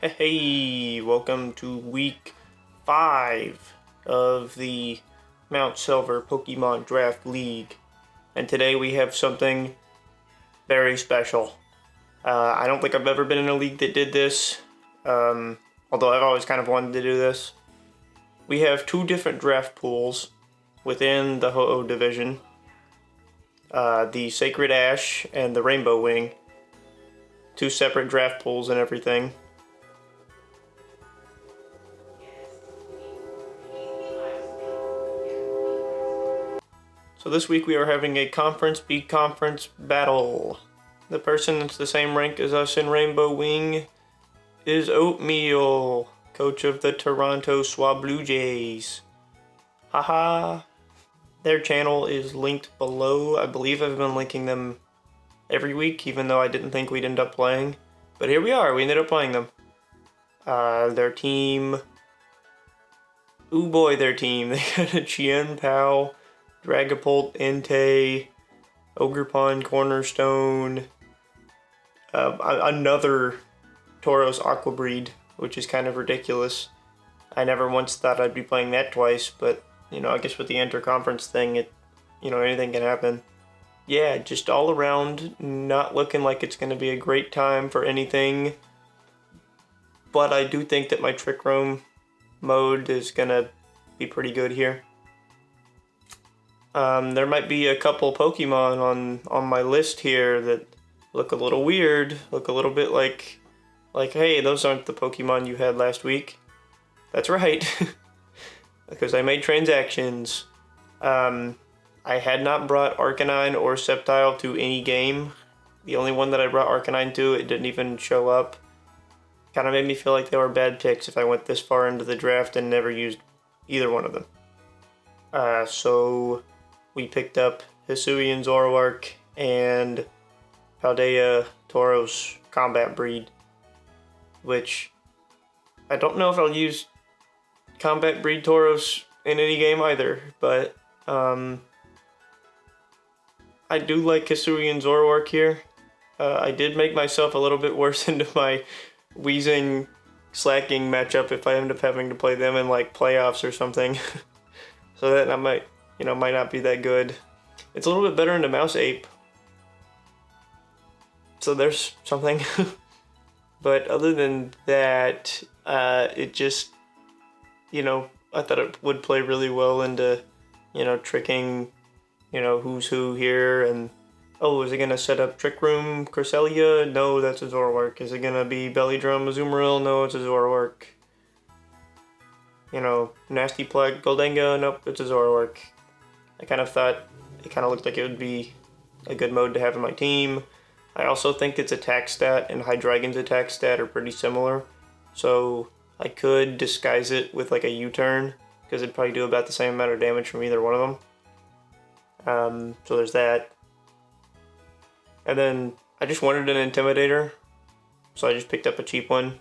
Hey, welcome to week 5 of the Mount Silver Pokemon Draft League. And today we have something very special. I don't think I've ever been in a league that did this, although I've always kind of wanted to do this. We have 2 different draft pools within the Ho-Oh division. The Sacred Ash and the Rainbow Wing. 2 separate draft pools and everything. So this week we are having a conference beat conference battle. The person that's the same rank as us in Rainbow Wing is Oatmeal, coach of the Toronto Swab Blue Jays. Haha. Their channel is linked below. I believe I've been linking them every week, even though I didn't think we'd end up playing. But here we are, we ended up playing them. Their team... Ooh boy, their team. They got a Chien Pao, Dragapult, Entei, Ogerpon, Cornerstone, another Tauros Aqua Breed, which is kind of ridiculous. I never once thought I'd be playing that twice, but, I guess with the inter-conference thing, anything can happen. Yeah, just all around, not looking like it's going to be a great time for anything, but I do think that my Trick Room mode is going to be pretty good here. There might be a couple Pokemon on my list here that look a little weird, look a little bit like, hey, those aren't the Pokemon you had last week. That's right, because I made transactions. I had not brought Arcanine or Sceptile to any game. The only one that I brought Arcanine to, it didn't even show up. Kind of made me feel like they were bad picks if I went this far into the draft and never used either one of them. So we picked up Hisuian Zoroark and Paldea Tauros Combat Breed, which I don't know if I'll use Combat Breed Tauros in any game either, but I do like Hisuian Zoroark here. I did make myself a little bit worse into my Weezing Slacking matchup if I end up having to play them in like playoffs or something. So that might not be that good. It's a little bit better into Mouse Ape. So there's something. But other than that, it just, I thought it would play really well into, tricking, who's who here. And, oh, is it going to set up Trick Room Cresselia? No, that's a Zoroark. Is it going to be Belly Drum Azumarill? No, it's a Zoroark. Nasty Plug Goldenga? Nope, it's a Zoroark. I kind of thought it kind of looked like it would be a good mode to have in my team. I also think its attack stat and Hydreigon's attack stat are pretty similar. So I could disguise it with like a U-turn, because it'd probably do about the same amount of damage from either one of them. So there's that. And then I just wanted an Intimidator, so I just picked up a cheap one.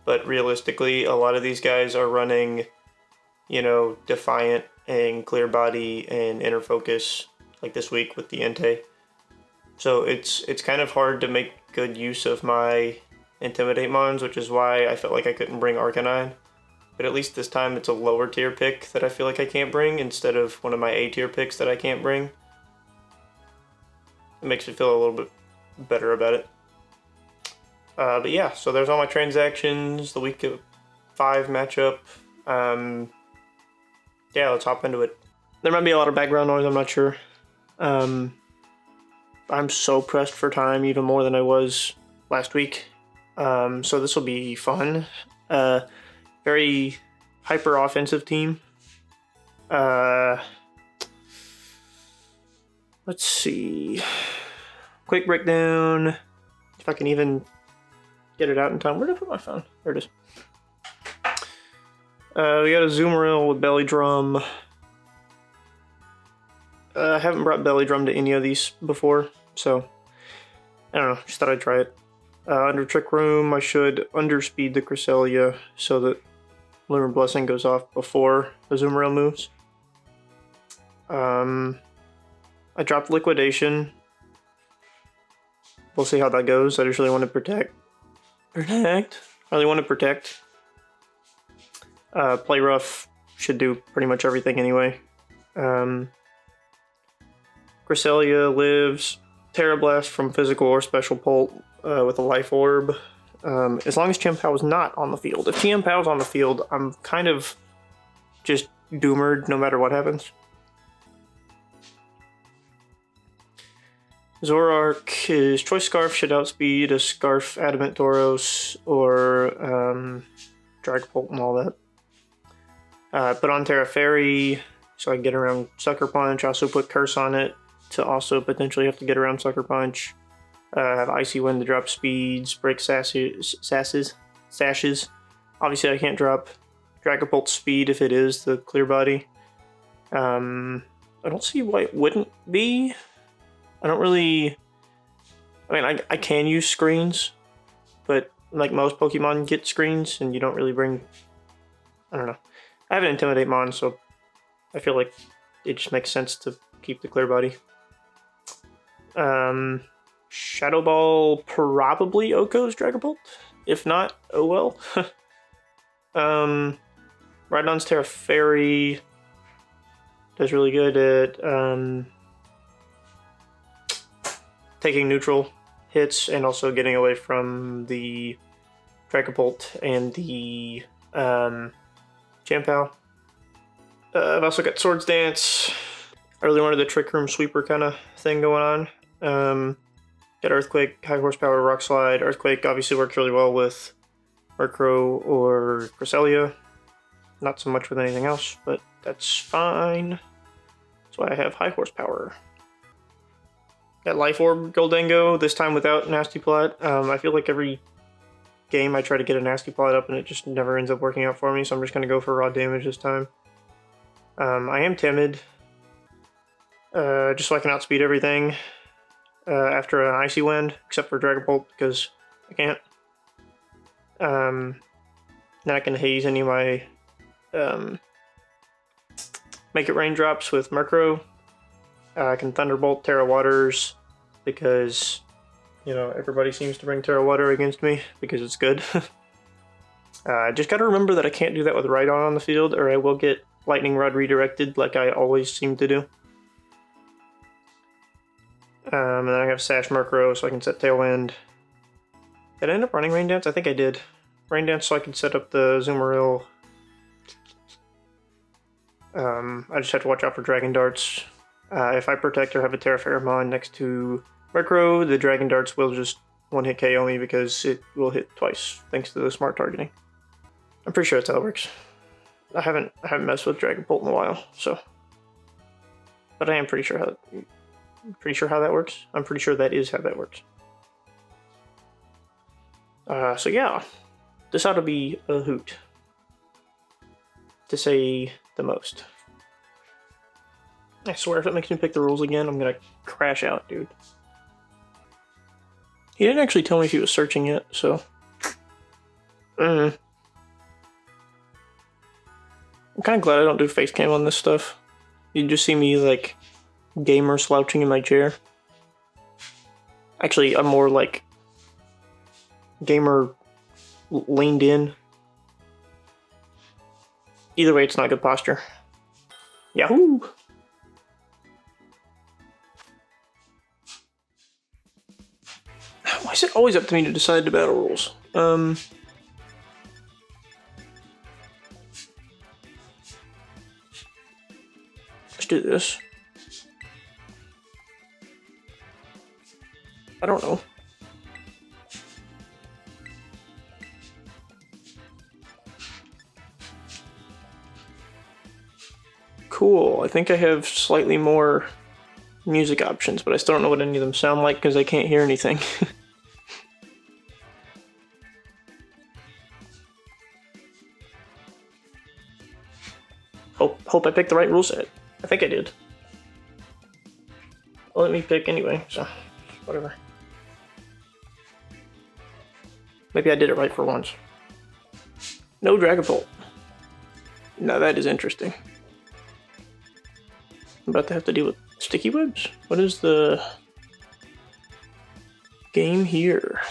But realistically, a lot of these guys are running, Defiant and Clear Body and Inner Focus, like this week with the Entei. So it's kind of hard to make good use of my Intimidate Mons, which is why I felt like I couldn't bring Arcanine. But at least this time it's a lower tier pick that I feel like I can't bring, instead of one of my A tier picks that I can't bring. It makes me feel a little bit better about it. But yeah, so there's all my transactions, the week of 5 matchup. Yeah, let's hop into it. There might be a lot of background noise, I'm not sure. I'm so pressed for time, even more than I was last week. So this will be fun. Very hyper offensive team. Let's see. Quick breakdown. If I can even get it out in time. Where did I put my phone? There it is. We got a Azumarill with Belly Drum. I haven't brought Belly Drum to any of these before, so I don't know, just thought I'd try it. Under Trick Room, I should underspeed the Cresselia so that Lunar Blessing goes off before the Azumarill moves. I dropped Liquidation. We'll see how that goes. I just really want to protect. really want to protect. Play rough should do pretty much everything anyway. Cresselia lives. Terra Blast from physical or special pult with a life orb. As long as Chien-Pao is not on the field. If Chien-Pao is on the field, I'm kind of just doomered no matter what happens. Zoroark is Choice Scarf should outspeed a Scarf Adamant Tauros or Dragapult and all that. Put on Terra Fairy so I can get around Sucker Punch. Also put Curse on it to also potentially have to get around Sucker Punch. Have Icy Wind to drop speeds, break sashes. Obviously I can't drop Dragapult speed if it is the clear body. I don't see why it wouldn't be. I don't really... I mean, I can use screens, but like most Pokemon get screens and you don't really bring... I don't know. I have an Intimidate Mon, so I feel like it just makes sense to keep the clear body. Shadow Ball, probably Oko's Dragapult. If not, oh well. Rhydon's Terra Fairy does really good at taking neutral hits and also getting away from the Dragapult and the Chien-Pao. I've also got Swords Dance. I really wanted the Trick Room Sweeper kind of thing going on. Got Earthquake, High Horsepower, Rock Slide. Earthquake obviously works really well with Murkrow or Cresselia. Not so much with anything else, but that's fine. That's why I have High Horsepower. Got Life Orb Goldengo, this time without Nasty Plot. I feel like every game I try to get a Nasty Plot up and it just never ends up working out for me, so I'm just going to go for raw damage this time. I am timid, just so I can outspeed everything after an Icy Wind, except for Dragapult, because I can't. Then I can haze any of my Make It Rain drops with Murkrow. I can Thunderbolt Terra Waters, because, you know, everybody seems to bring Terra Water against me, because it's good. I just gotta remember that I can't do that with Rhydon on the field, or I will get Lightning Rod redirected like I always seem to do. And then I have Sash Murkrow so I can set Tailwind. Did I end up running Rain Dance? I think I did. Rain Dance so I can set up the Zoomeril. I just have to watch out for Dragon Darts. If I protect or have a Terra Pheromone next to Murkrow, the Dragon Darts will just one-hit KO me because it will hit twice, thanks to the smart targeting. I'm pretty sure that's how it works. I haven't messed with Dragapult in a while, so. But I am pretty sure how that works. I'm pretty sure that is how that works. So yeah, this ought to be a hoot, to say the most. I swear if it makes me pick the rules again, I'm gonna crash out, dude. He didn't actually tell me if he was searching yet, so. I'm kind of glad I don't do face cam on this stuff. You just see me like gamer slouching in my chair. Actually, I'm more like gamer leaned in. Either way, it's not good posture. Yahoo! Why is it always up to me to decide the battle rules? Let's do this. I don't know. Cool. I think I have slightly more music options, but I still don't know what any of them sound like because I can't hear anything. Hope I picked the right rule set. I think I did. Well, let me pick anyway, so whatever. Maybe I did it right for once. No Dragapult. Now that is interesting. I'm about to have to deal with sticky webs. What is the game here?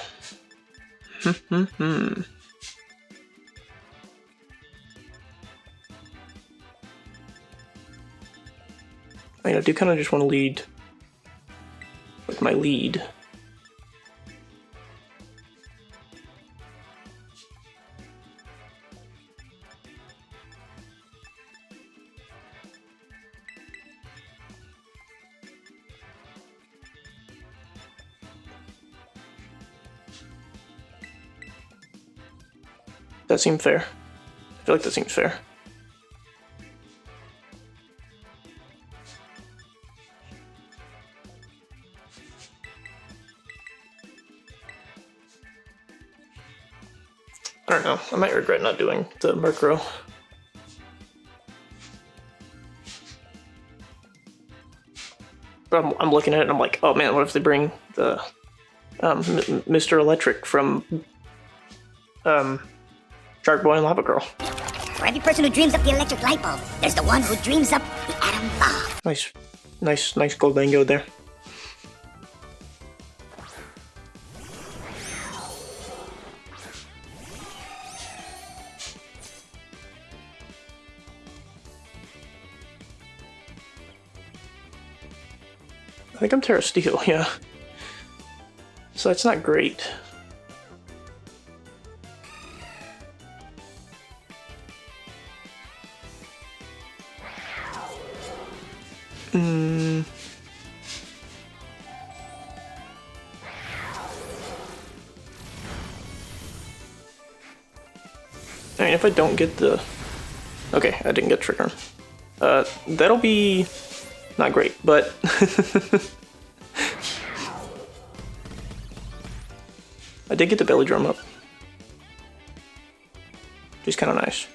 I mean, I do kind of just want to lead with my lead. That seems fair. I feel like that seems fair. I don't know. I might regret not doing the Murkrow. But I'm looking at it and I'm like, oh man, what if they bring the Mr. Electric from Shark Boy and Lava Girl? For every person who dreams up the electric light bulb, there's the one who dreams up the atom bomb. Nice Goldango there. I think I'm Terra Steel, yeah. So that's not great. I mean, if I don't get the... Okay, I didn't get Trigger. That'll be not great, but... I did get the belly drum up. Just kind of nice.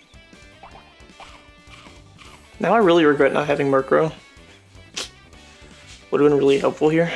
Now I really regret not having Murkrow. Would have been really helpful here.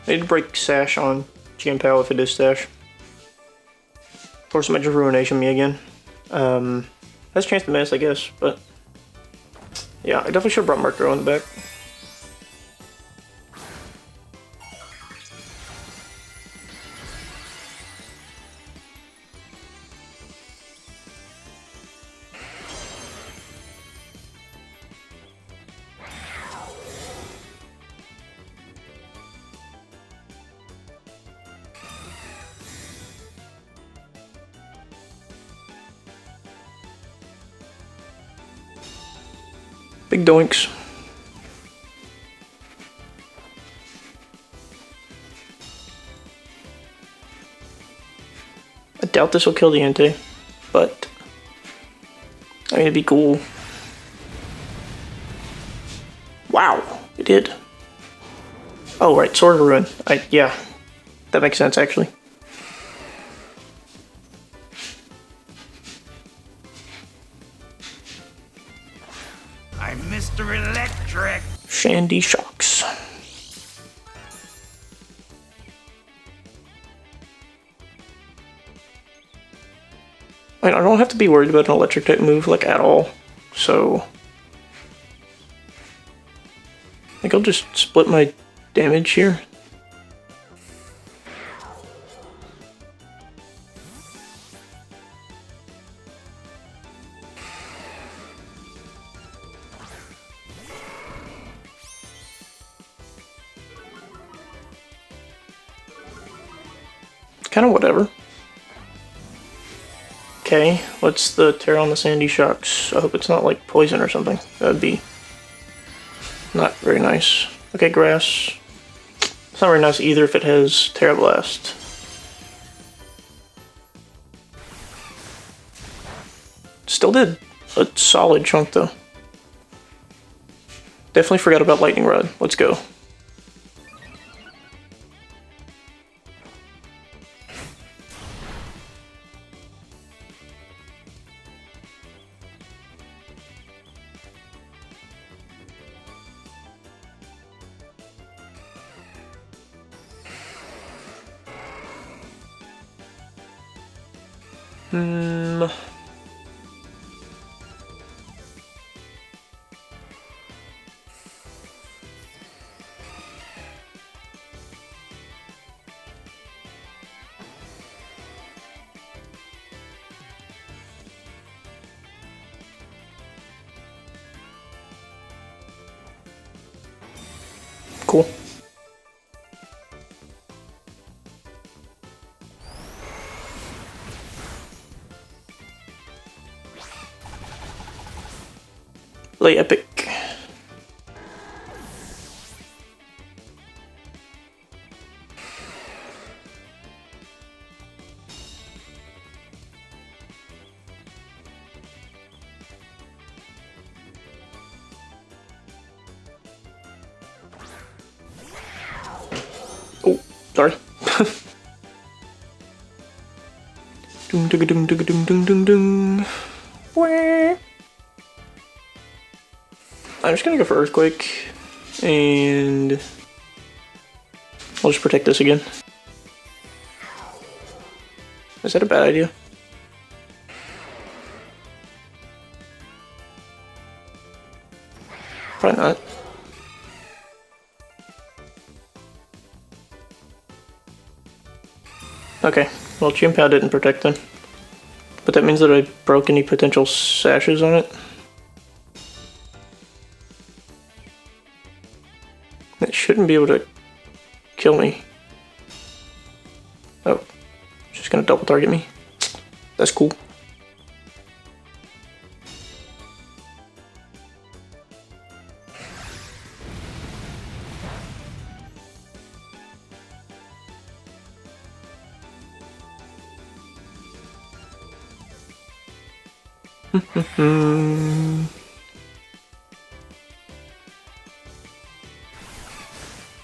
I need to break Sash on Chien-Pao if it is Sash. Force him to Ruination me again. Has a chance to miss, I guess, but... Yeah, I definitely should have brought Murkrow in the back. Big doinks. I doubt this will kill the Entei, but I mean, it'd be cool. Wow, it did. Oh, right, Sword of Ruin. Yeah, that makes sense actually. I'm Mr. Electric. Shandy Shocks. I don't have to be worried about an electric type move like at all, so I think I'll just split my damage here. Kind of whatever. Okay, what's the tear on the Sandy Shocks? I hope it's not like poison or something. That would be not very nice. Okay, grass. It's not very nice either if it has Terra Blast. Still did a solid chunk though. Definitely forgot about Lightning Rod. Let's go. Hmm. Cool. Really epic. Oh, sorry. Dung dung dung dung dung dung dung dung. Wah. I'm just gonna go for Earthquake, and I'll just protect this again. Is that a bad idea? Probably not. Okay, well, Chien-Pao didn't protect them. But that means that I broke any potential sashes on it. It shouldn't be able to kill me. Oh, it's just gonna double target me. That's cool.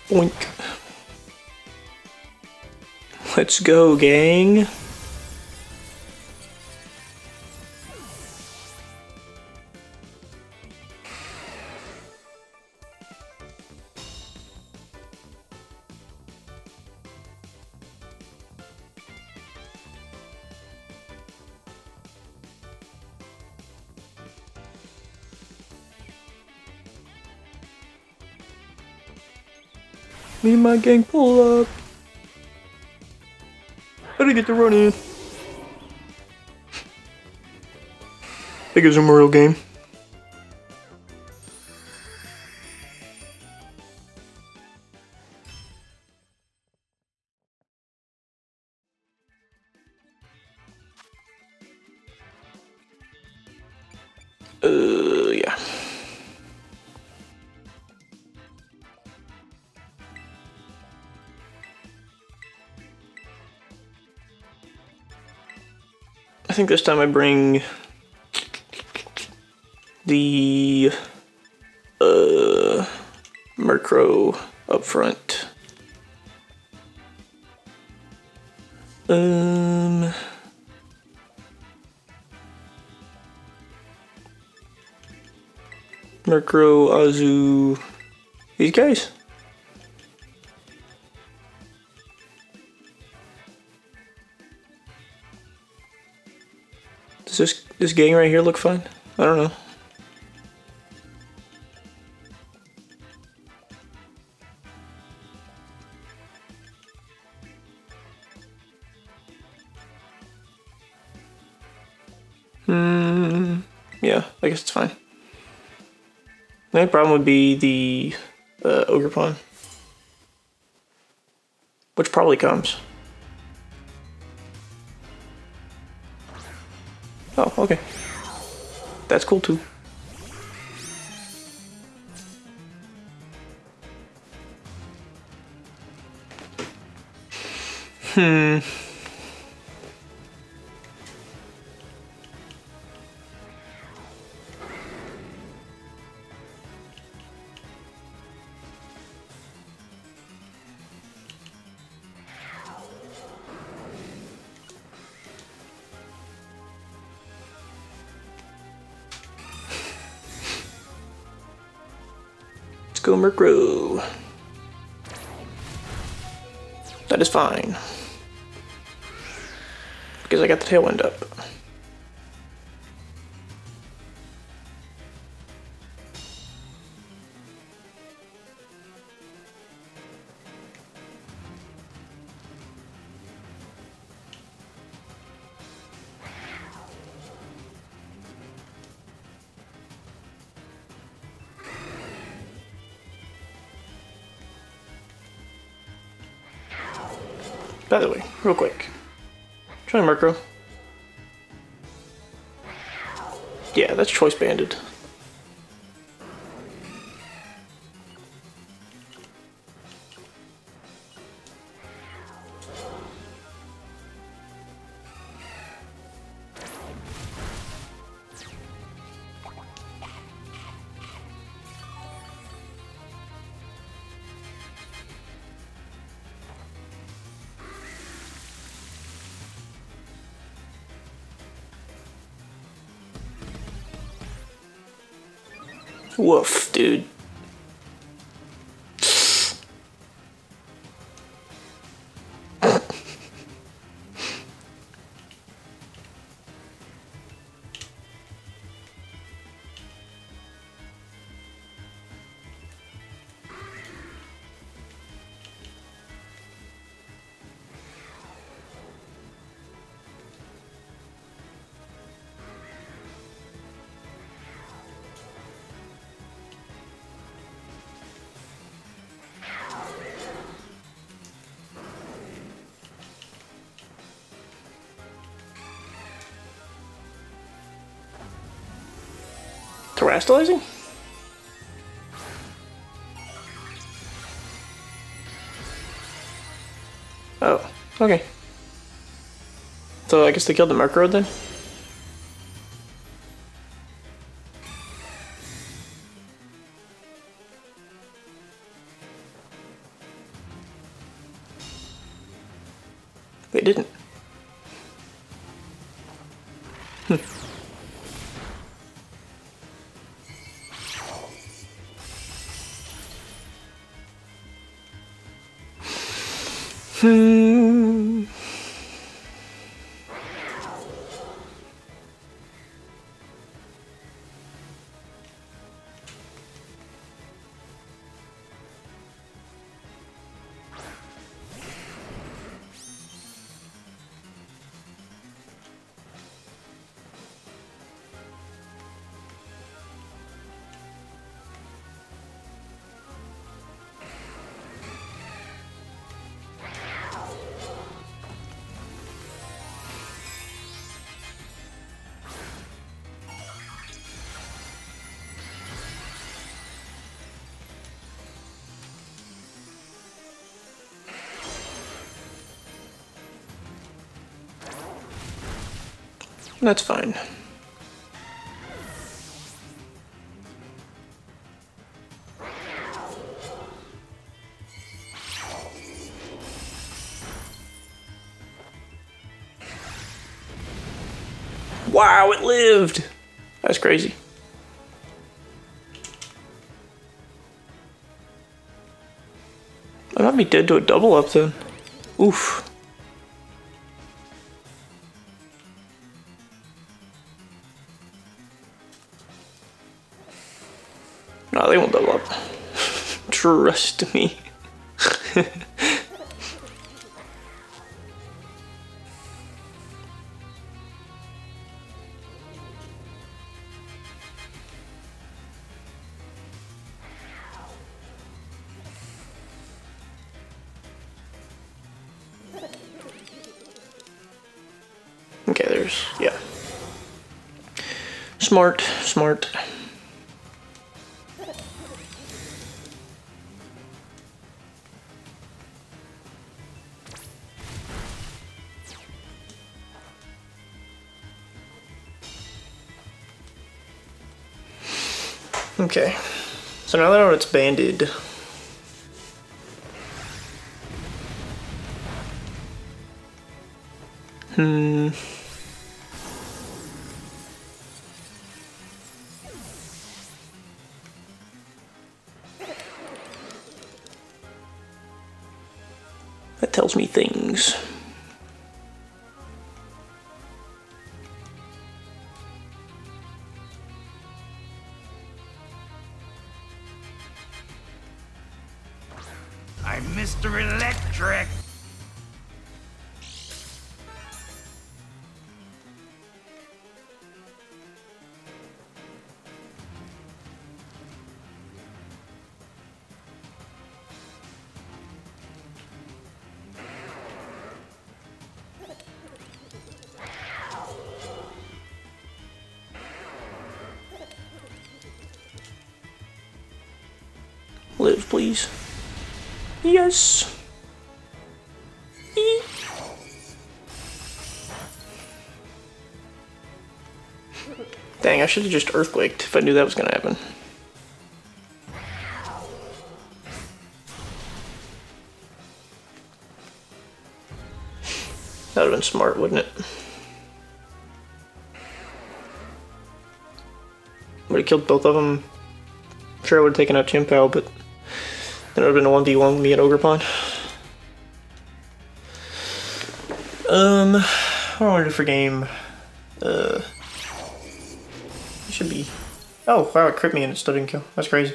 Boink. Let's go, gang. Me and my gang pull up. How to get the run in? That gives him a real game. Yeah. I think this time I bring the Murkrow up front. Murkrow, Azu, these guys. Does this gang right here look fine? I don't know. Yeah, I guess it's fine. The only problem would be the Ogerpon, which probably comes. Oh, okay. That's cool too. Let's go Murkrow. That is fine. because I got the tailwind up. By the way, real quick, try Murkrow. Yeah, that's choice banded. Woof, dude. Terastallizing? Oh, okay. So I guess they killed the Murkrow then? They didn't. That's fine. Wow, it lived! That's crazy. I might be dead to a double up then. Oof. No, they won't double up. Trust me. Okay, there's, yeah. Smart, smart. Okay, so now that I know it's banded, that tells me things. I'm Mr. Electric. Live, please. Yes. Eek. Dang, I should have just earthquaked if I knew that was gonna happen. That would have been smart, wouldn't it? Would have killed both of them. Sure, I would have taken out Chimpao, but then it would have been a 1v1 with me at Ogrepon. What do I want to do for game? It should be... Oh, wow, it crit me and it still didn't kill. That's crazy.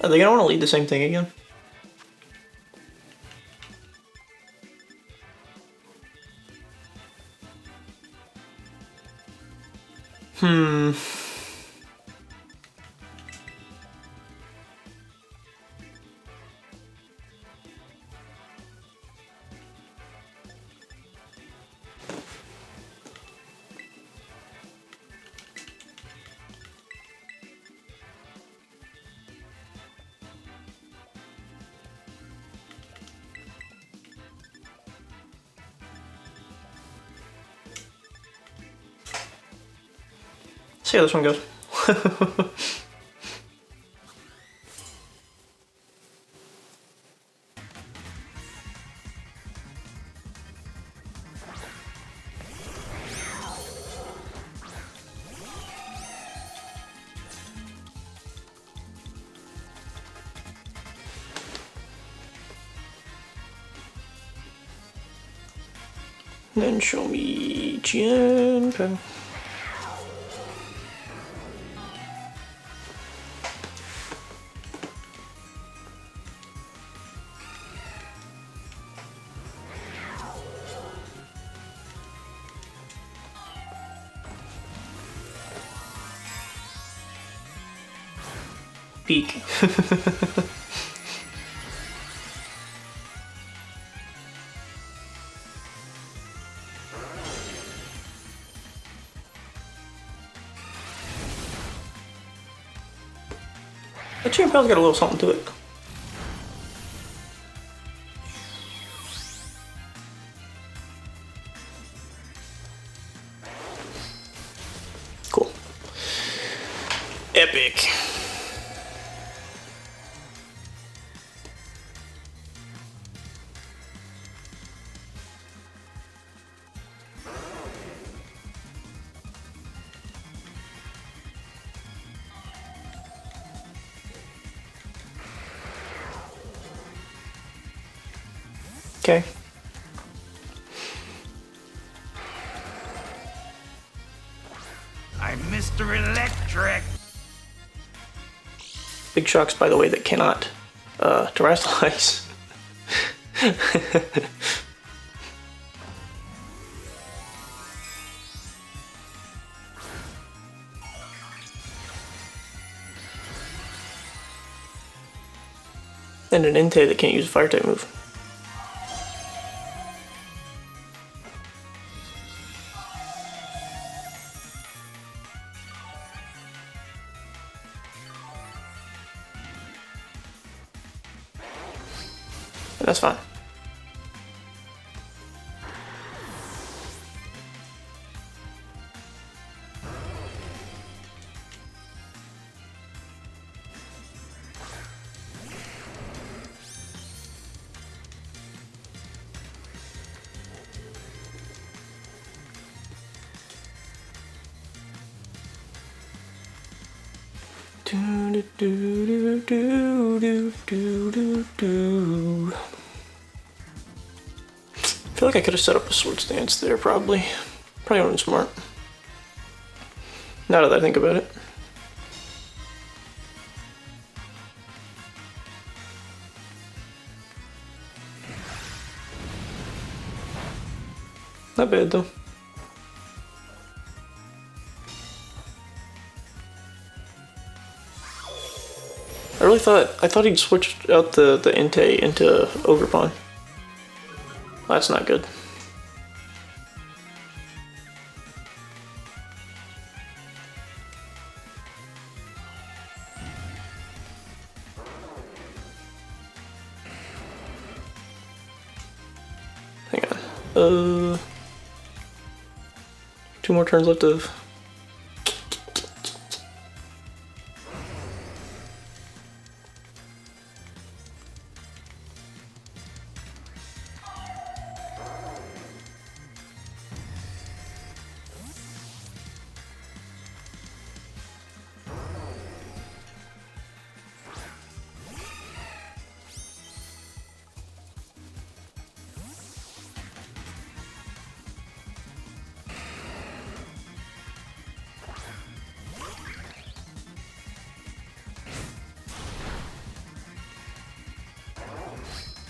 Are they gonna want to lead the same thing again? See how this one goes. Then show me Jianping. Peek. The Chimpale's got a little something to it. Cool. Epic. Okay. I'm Mr. Electric. Big shocks, by the way, that cannot terrestrialize. And an Entei that can't use a fire type move. And that's fine. I feel like I could have set up a sword stance there, probably. Probably wasn't smart. Now that I think about it. Not bad though. I thought he'd switched out the Entei into Ogrepon. That's not good. Hang on. 2 more turns left of.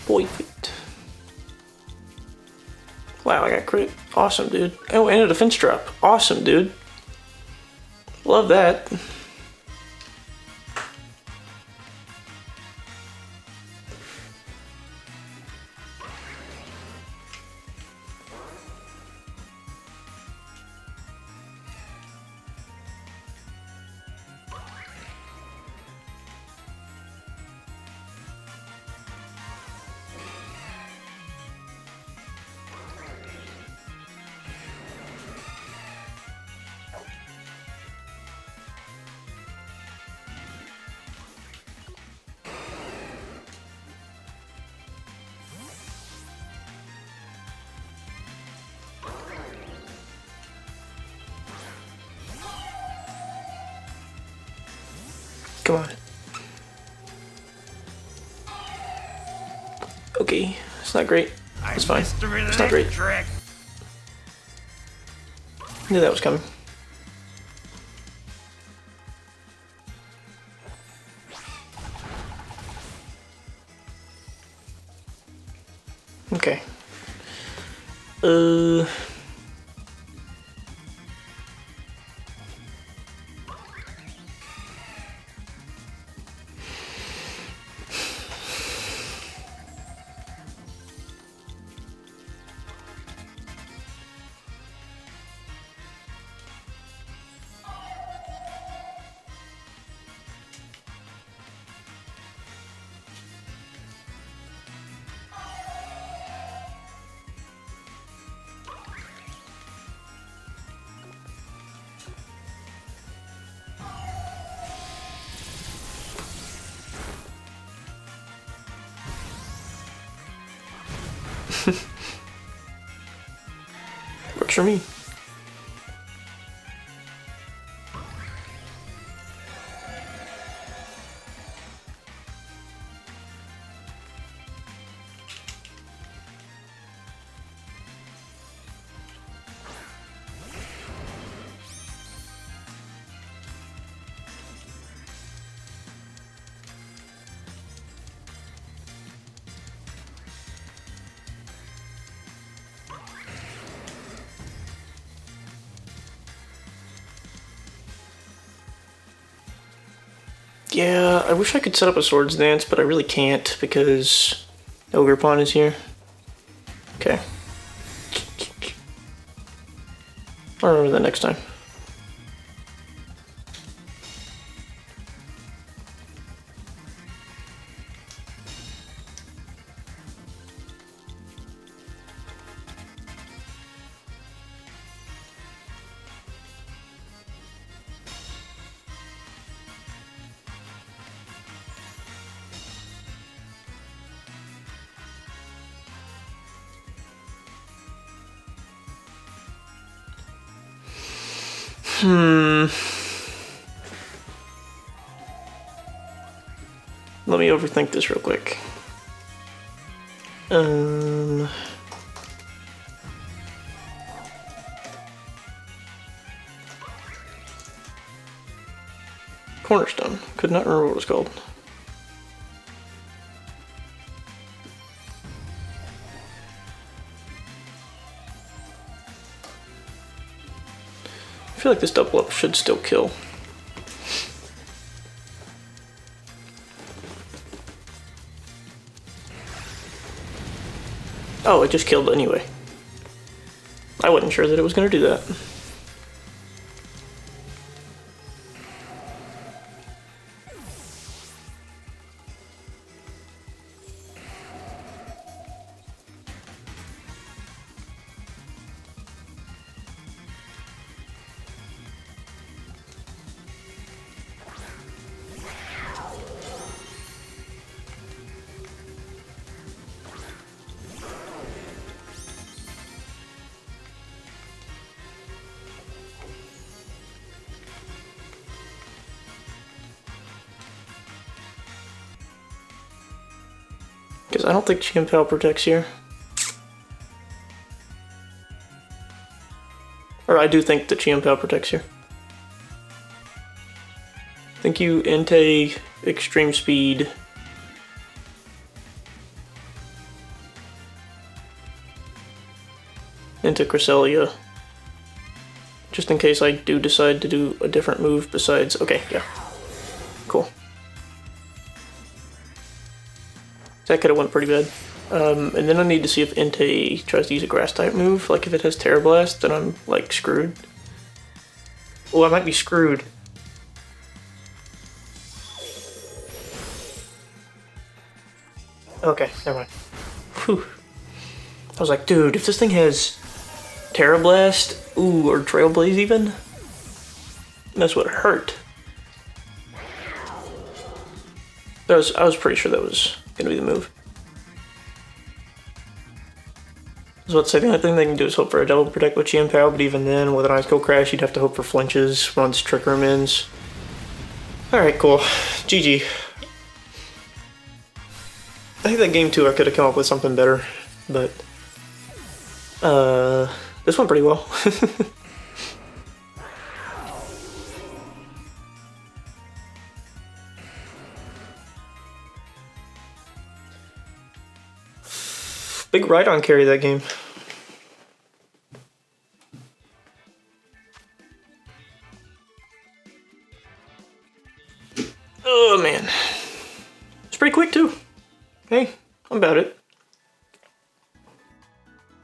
Boy feet. Wow, I got crit. Awesome, dude. Oh, and a defense drop. Awesome, dude. Love that. Come on. Okay, it's not great. It's fine. It's not great. Knew that was coming. Okay. Works for me. Yeah, I wish I could set up a swords dance, but I really can't because Ogrepon is here. Okay. I'll remember that next time. let me overthink this real quick. Cornerstone. Could not remember what it was called. I feel like this double up should still kill. Oh, it just killed anyway. I wasn't sure that it was going to do that. Because I don't think Chimpao protects here. Or I do think that Chimpao protects here. I think you Entei extreme speed. Into Cresselia. Just in case I do decide to do a different move besides... Okay, yeah. Cool. That could have went pretty bad. And then I need to see if Entei tries to use a grass type move. Like if it has Terra Blast, then I'm like screwed. Oh, I might be screwed. Okay, never mind. Whew. I was like, dude, if this thing has Terra Blast, ooh, or Trailblaze even, that's what hurt. I was pretty sure that was gonna be the move. I was about to say the only thing they can do is hope for a double protect with Chimpao, but even then, with an Ice Cold Crash, you'd have to hope for flinches once Trick Room ends. Alright, cool. GG. I think that game 2 I could have come up with something better, but this went pretty well. Big Rhybron carry that game. Oh man. It's pretty quick too. Hey, I'm about it.